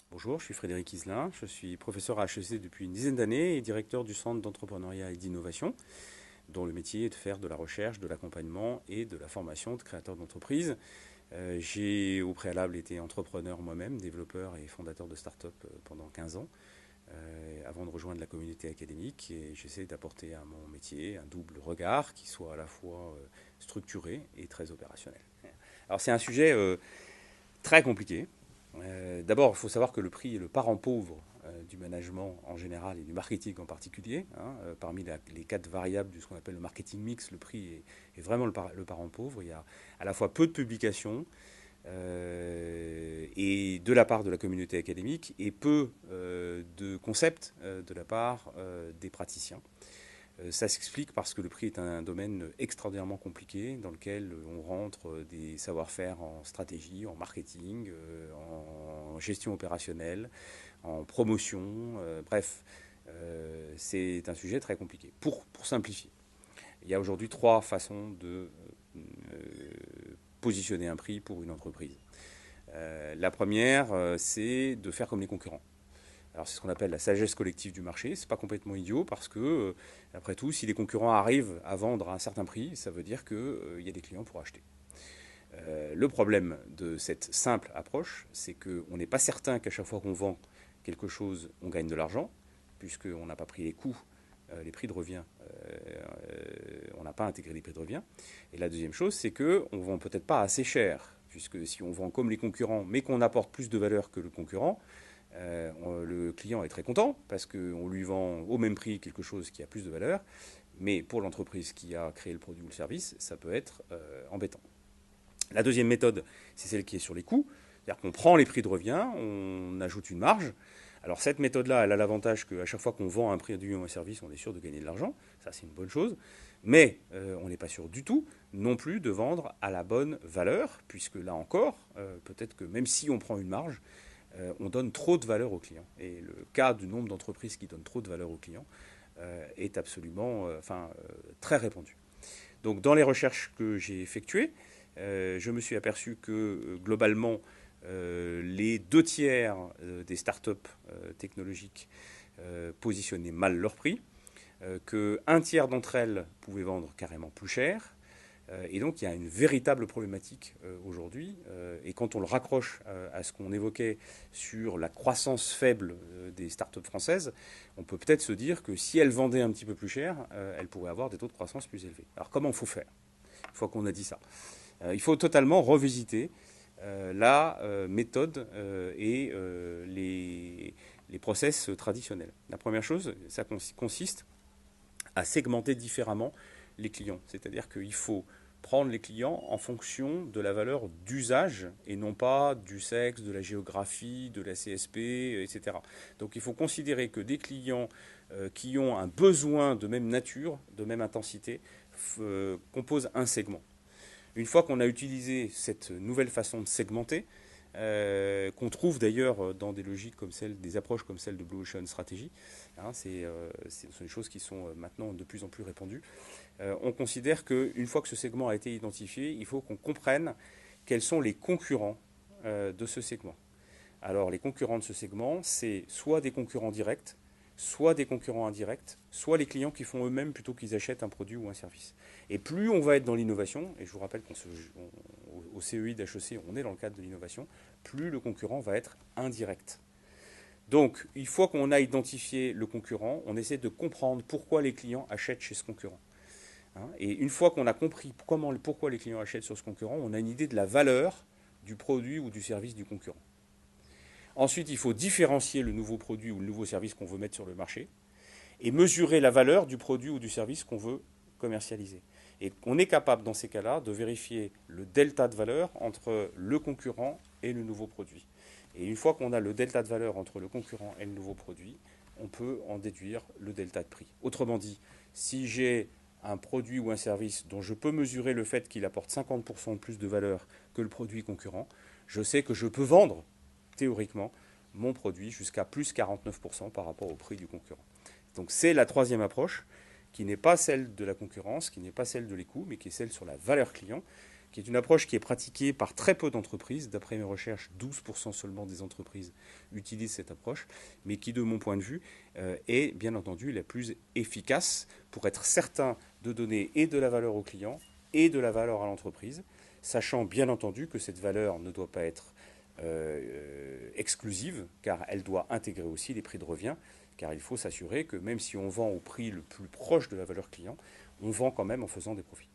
Bonjour, je suis Frédéric Iselin, je suis professeur à HEC depuis une dizaine d'années et directeur du Centre d'entrepreneuriat et d'innovation, dont le métier est de faire de la recherche, de l'accompagnement et de la formation de créateurs d'entreprises. J'ai au préalable été entrepreneur moi-même, développeur et fondateur de start-up pendant 15 ans, avant de rejoindre la communauté académique, et j'essaie d'apporter à mon métier un double regard qui soit à la fois structuré et très opérationnel. Alors c'est un sujet très compliqué. D'abord, il faut savoir que le prix est le parent pauvre du management en général et du marketing en particulier. Parmi les quatre variables de ce qu'on appelle le marketing mix, le prix est vraiment le parent pauvre. Il y a à la fois peu de publications et de la part de la communauté académique et peu de concepts de la part des praticiens. Ça s'explique parce que le prix est un domaine extraordinairement compliqué dans lequel on rentre des savoir-faire en stratégie, en marketing, en gestion opérationnelle, en promotion, bref, c'est un sujet très compliqué. Pour simplifier, il y a aujourd'hui trois façons de positionner un prix pour une entreprise. La première, c'est de faire comme les concurrents. Alors c'est ce qu'on appelle la sagesse collective du marché. C'est pas complètement idiot parce que, après tout, si les concurrents arrivent à vendre à un certain prix, ça veut dire qu'il y a des clients pour acheter. Le problème de cette simple approche, c'est qu'on n'est pas certain qu'à chaque fois qu'on vend quelque chose, on gagne de l'argent, puisqu'on n'a pas pris les coûts, les prix de revient, on n'a pas intégré les prix de revient. Et la deuxième chose, c'est qu'on ne vend peut-être pas assez cher, puisque si on vend comme les concurrents, mais qu'on apporte plus de valeur que le concurrent, le client est très content parce qu'on lui vend au même prix quelque chose qui a plus de valeur, mais pour l'entreprise qui a créé le produit ou le service, ça peut être embêtant. La deuxième méthode, c'est celle qui est sur les coûts, c'est-à-dire qu'on prend les prix de revient, on ajoute une marge. Alors cette méthode-là, elle a l'avantage qu'à chaque fois qu'on vend un produit ou un service, on est sûr de gagner de l'argent, ça c'est une bonne chose, mais on n'est pas sûr du tout non plus de vendre à la bonne valeur, puisque là encore, peut-être que même si on prend une marge, on donne trop de valeur aux clients. Et le cas du nombre d'entreprises qui donnent trop de valeur aux clients est absolument très répandu. Donc dans les recherches que j'ai effectuées, je me suis aperçu que globalement, les deux tiers des startups technologiques positionnaient mal leur prix, qu'un tiers d'entre elles pouvaient vendre carrément plus cher, et donc il y a une véritable problématique aujourd'hui. Et quand on le raccroche à ce qu'on évoquait sur la croissance faible des startups françaises, on peut peut-être se dire que si elles vendaient un petit peu plus cher, elles pourraient avoir des taux de croissance plus élevés. Alors comment il faut faire une fois qu'on a dit ça? Il faut totalement revisiter la méthode et les process traditionnels. La première chose, ça consiste à segmenter différemment les clients. C'est-à-dire qu'il faut prendre les clients en fonction de la valeur d'usage et non pas du sexe, de la géographie, de la CSP, etc. Donc il faut considérer que des clients qui ont un besoin de même nature, de même intensité, composent un segment. Une fois qu'on a utilisé cette nouvelle façon de segmenter, qu'on trouve d'ailleurs dans des logiques comme celle, des approches comme celle de Blue Ocean Strategy, hein, ce sont des choses qui sont maintenant de plus en plus répandues. On considère qu'une fois que ce segment a été identifié, il faut qu'on comprenne quels sont les concurrents de ce segment. Alors les concurrents de ce segment, c'est soit des concurrents directs, soit des concurrents indirects, soit les clients qui font eux-mêmes plutôt qu'ils achètent un produit ou un service. Et plus on va être dans l'innovation, et je vous rappelle qu'au CEI d'HEC, on est dans le cadre de l'innovation, plus le concurrent va être indirect. Donc, une fois qu'on a identifié le concurrent, on essaie de comprendre pourquoi les clients achètent chez ce concurrent. Et une fois qu'on a compris pourquoi les clients achètent sur ce concurrent, on a une idée de la valeur du produit ou du service du concurrent. Ensuite, il faut différencier le nouveau produit ou le nouveau service qu'on veut mettre sur le marché et mesurer la valeur du produit ou du service qu'on veut commercialiser. Et on est capable, dans ces cas-là, de vérifier le delta de valeur entre le concurrent et le nouveau produit. Et une fois qu'on a le delta de valeur entre le concurrent et le nouveau produit, on peut en déduire le delta de prix. Autrement dit, si j'ai un produit ou un service dont je peux mesurer le fait qu'il apporte 50% de plus de valeur que le produit concurrent, je sais que je peux vendre, théoriquement, mon produit jusqu'à plus 49% par rapport au prix du concurrent. Donc c'est la troisième approche, qui n'est pas celle de la concurrence, qui n'est pas celle de les coûts, mais qui est celle sur la valeur client. qui est une approche qui est pratiquée par très peu d'entreprises. D'après mes recherches, 12% seulement des entreprises utilisent cette approche, mais qui, de mon point de vue, est bien entendu la plus efficace pour être certain de donner et de la valeur au client et de la valeur à l'entreprise, sachant bien entendu que cette valeur ne doit pas être exclusive, car elle doit intégrer aussi les prix de revient, car il faut s'assurer que même si on vend au prix le plus proche de la valeur client, on vend quand même en faisant des profits.